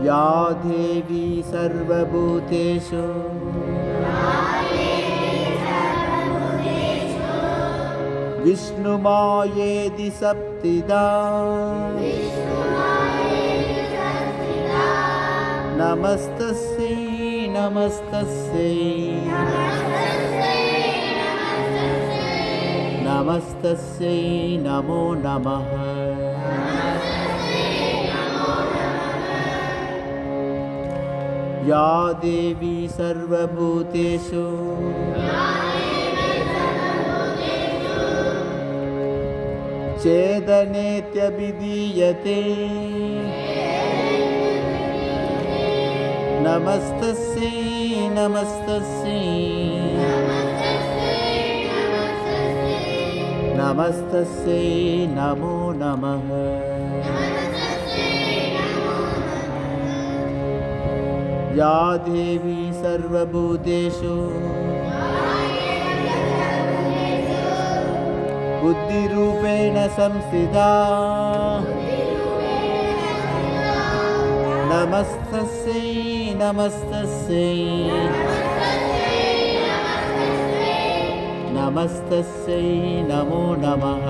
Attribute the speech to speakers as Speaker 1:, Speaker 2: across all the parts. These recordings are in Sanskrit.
Speaker 1: या देवी सर्वभूतेषु विष्णुमायेति सप्तिदा नमस्तस्यै नमस्तस्यै नमस्तस्यै नमो नमः। या देवी सर्वभूतेषु चेदनेत्यभिधीयते नमस्तस्यै नमस्तस्यै नमस्तस्यै नमो नमः। या देवी सर्वभूतेषु बुद्धिरूपेण संस्थिता नमस्तस्यै नमस्तस्यै नमस्तस्यै नमो नमः।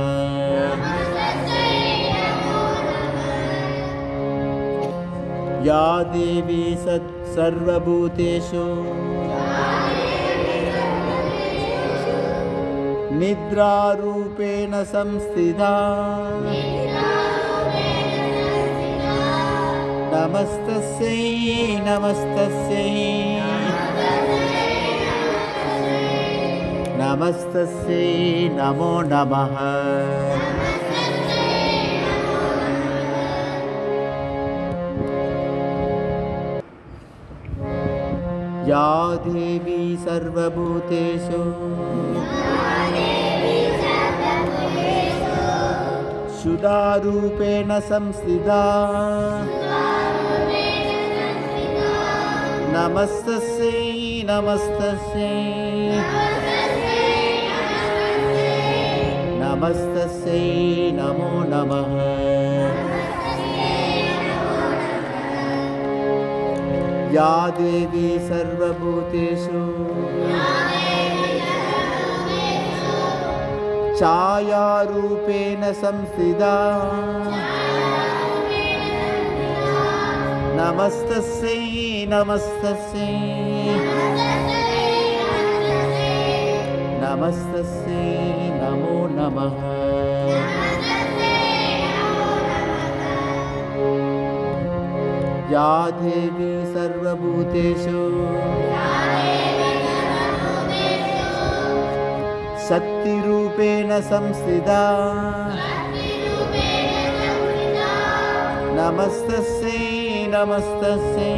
Speaker 1: या देवी सर्वभूतेषु निद्रारूपेण संस्थिता नमस्तस्यै नमस्तस्यै नमस्तस्यै नमो नमः। या देवी सर्वभूतेषु शुद्धारूपेण संस्थिता नमस्तस्यै नमस्तस्यै नमस्तस्यै नमो नमः। या देवी सर्वभूतेषु छायारूपेण संस्थिता नमस्तस्यै नमस्तस्यै नमस्तस्यै नमो नमः। या देवी सर्वभूतेषु शक्तिरूपेण संस्थिता नमस्तस्यै नमस्तस्यै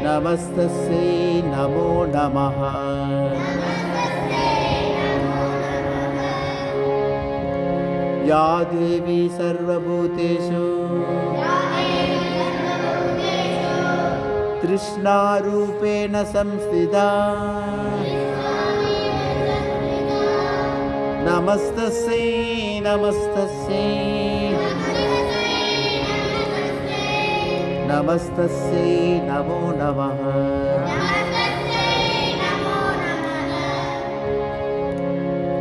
Speaker 1: नमस्तस्यै नमो नमः। या देवी सर्वभूतेषु तृष्णारूपेण संस्थिता नमस्तस्यै नमस्तस्यै नमस्तस्यै नमो नमः।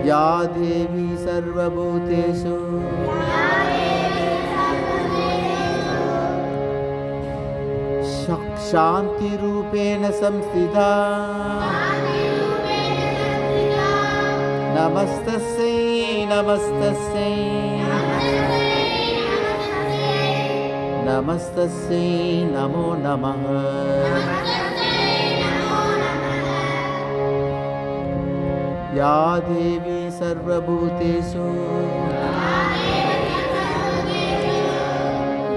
Speaker 1: या देवी सर्वभूतेषु शान्तिरूपेण संस्थिता नमस्तस्यै नमस्तस्यै नमस्तस्यै नमो नमः। या देवी सर्वभूतेषु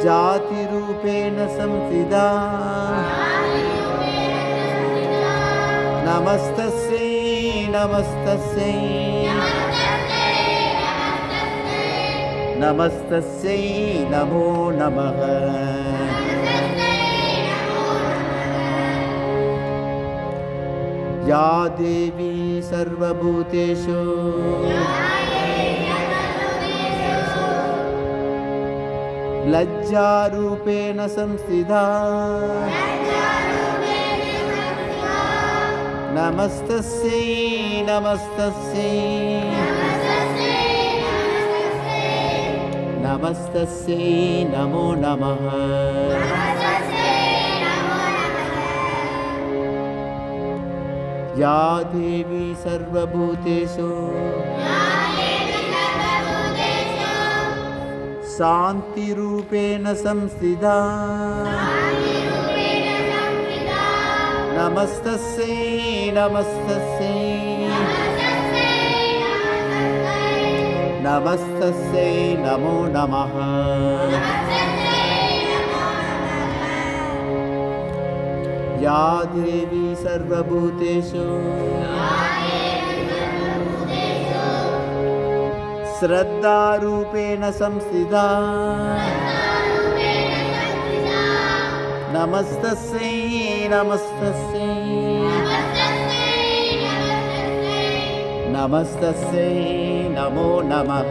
Speaker 1: जातिरूपेण संस्थिता नमस्तस्यै नमस्तस्यै नमस्तस्यै नमो नमः। या देवी सर्वभूतेषु लज्जारूपेण संस्थिता नमस्तस्यै नमस्तस्यै नमस्तस्यै नमो नमः या देवी सर्वभूतेषु शान्तिरूपेण संस्थिता नमस्तस्यै नमस्तस्यै नमस्तस्यै नमो नमः या देवी सर्वभूतेषु श्रद्धारूपेण संस्थिता नमस्तस्यै नमस्तस्यै नमस्तस्यै नमो नमः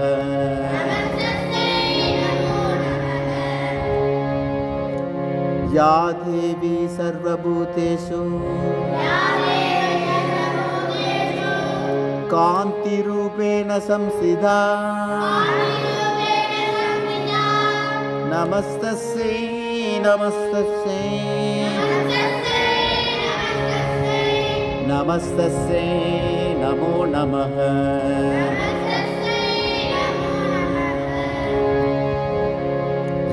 Speaker 1: या देवी सर्वभूतेषु कान्तिरूपेण संस्थिता नमस्तस्यै नमस्तस्यै नमस्तस्यै नमो नमः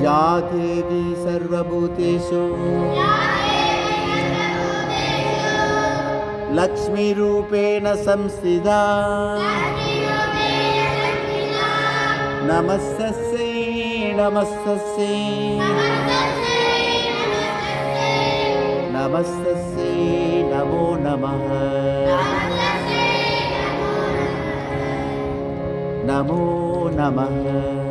Speaker 1: या देवी सर्वभूतेषु लक्ष्मीरूपेण संस्थिता नमस्तस्यै नमस्तस्यै नमस्तस्यै नमो नमः नमो नमः